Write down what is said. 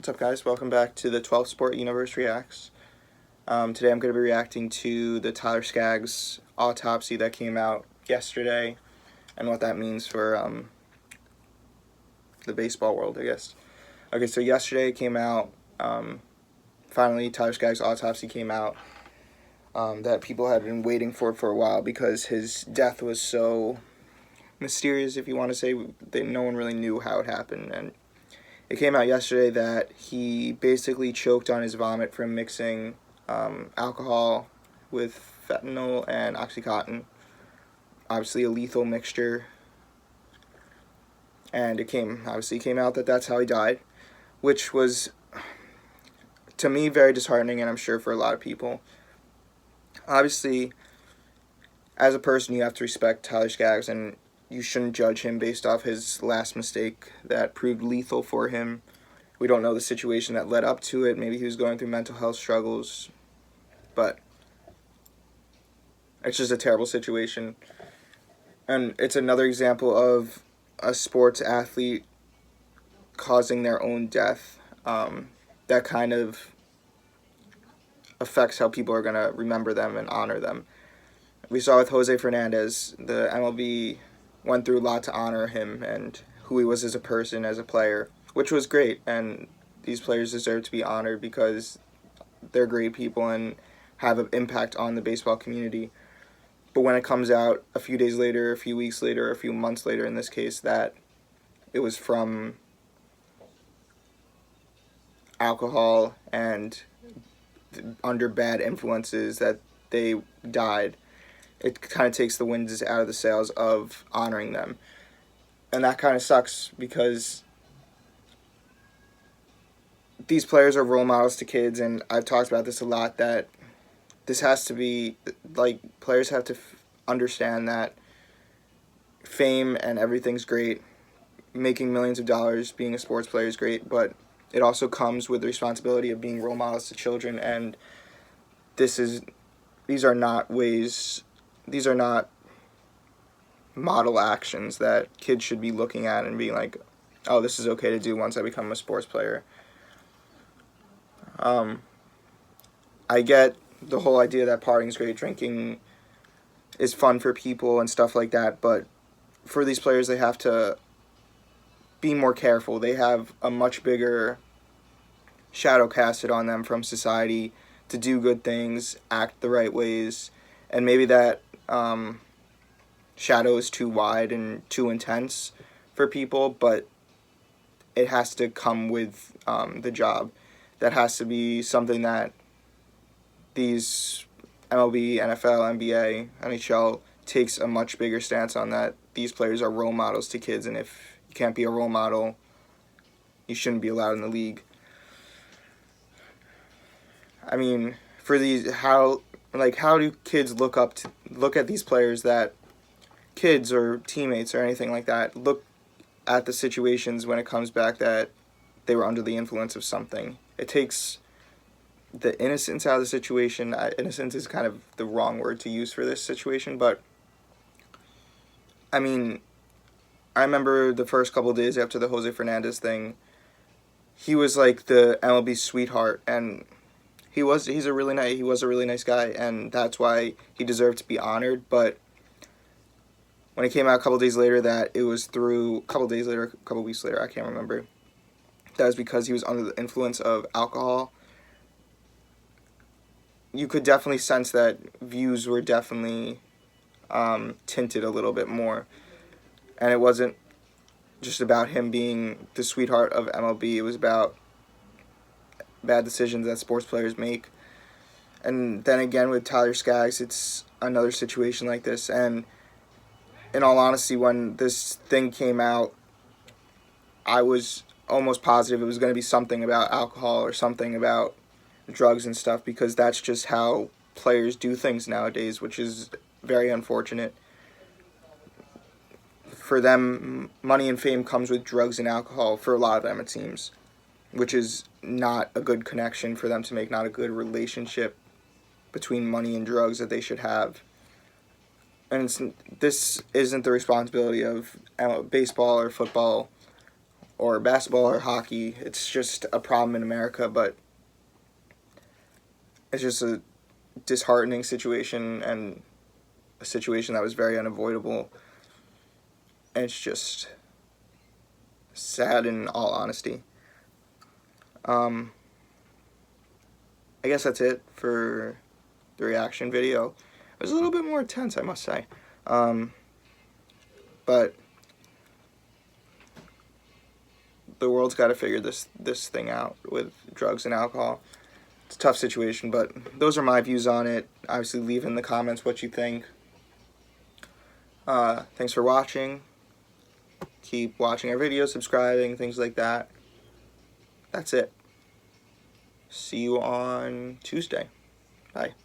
What's up, guys? Welcome back to the TheSportUniverse Reacts. Today I'm going to be reacting to the Tyler Skaggs Autopsy that came out yesterday and what that means for the baseball world, I guess. Okay, so yesterday it came out. Finally, Tyler Skaggs Autopsy came out that people had been waiting for a while because his death was so mysterious, if you want to say, that no one really knew how it happened. And it came out yesterday that he basically choked on his vomit from mixing alcohol with fentanyl and Oxycontin. Obviously a lethal mixture. And it came out that that's how he died, which was, to me, very disheartening, and I'm sure for a lot of people. Obviously, as a person, you have to respect Tyler Skaggs, and you shouldn't judge him based off his last mistake that proved lethal for him. We don't know the situation that led up to it. Maybe he was going through mental health struggles, but it's just a terrible situation. And it's another example of a sports athlete causing their own death. That kind of affects how people are going to remember them and honor them. We saw with Jose Fernandez, the MLB went through a lot to honor him and who he was as a person, as a player, which was great. And these players deserve to be honored because they're great people and have an impact on the baseball community. But when it comes out a few days later, a few weeks later, a few months later in this case, that it was from alcohol and under bad influences that they died, it kind of takes the wind out of the sails of honoring them. And that kind of sucks because these players are role models to kids, and I've talked about this a lot, that this has to be, like, players have to understand that fame and everything's great. Making millions of dollars being a sports player is great, but it also comes with the responsibility of being role models to children, and these are not model actions that kids should be looking at and being like, oh, this is okay to do once I become a sports player. I get the whole idea that partying is great, drinking is fun for people and stuff like that, but for these players, they have to be more careful. They have a much bigger shadow casted on them from society to do good things, act the right ways, and maybe that shadow is too wide and too intense for people, but it has to come with the job. That has to be something that these MLB, NFL, NBA, NHL takes a much bigger stance on, that these players are role models to kids, and if you can't be a role model, you shouldn't be allowed in the league. I mean, for these, how do kids look at these players, that kids or teammates or anything like that look at the situations when it comes back that they were under the influence of something? It takes the innocence out of the situation. Innocence is kind of the wrong word to use for this situation, but I mean, I remember the first couple of days after the Jose Fernandez thing, he was like the MLB sweetheart, and he was a really nice guy, and that's why he deserved to be honored. But when it came out a couple days later that it was through, a couple weeks later, I can't remember, that was because he was under the influence of alcohol, you could definitely sense that views were definitely tinted a little bit more. And it wasn't just about him being the sweetheart of MLB. It was about bad decisions that sports players make. And then again with Tyler Skaggs, it's another situation like this. And in all honesty, when this thing came out, I was almost positive it was going to be something about alcohol or something about drugs and stuff, because that's just how players do things nowadays, which is very unfortunate. For them, money and fame comes with drugs and alcohol, for a lot of them it seems, which is not a good connection for them to make, not a good relationship between money and drugs that they should have. And this isn't the responsibility of baseball or football or basketball or hockey. It's just a problem in America, but it's just a disheartening situation and a situation that was very unavoidable. And it's just sad in all honesty. I guess that's it for the reaction video. It was a little bit more intense, I must say. But the world's got to figure this thing out with drugs and alcohol. It's a tough situation, but those are my views on it. Obviously, leave in the comments what you think. Thanks for watching. Keep watching our videos, subscribing, things like that. That's it. See you on Tuesday. Bye.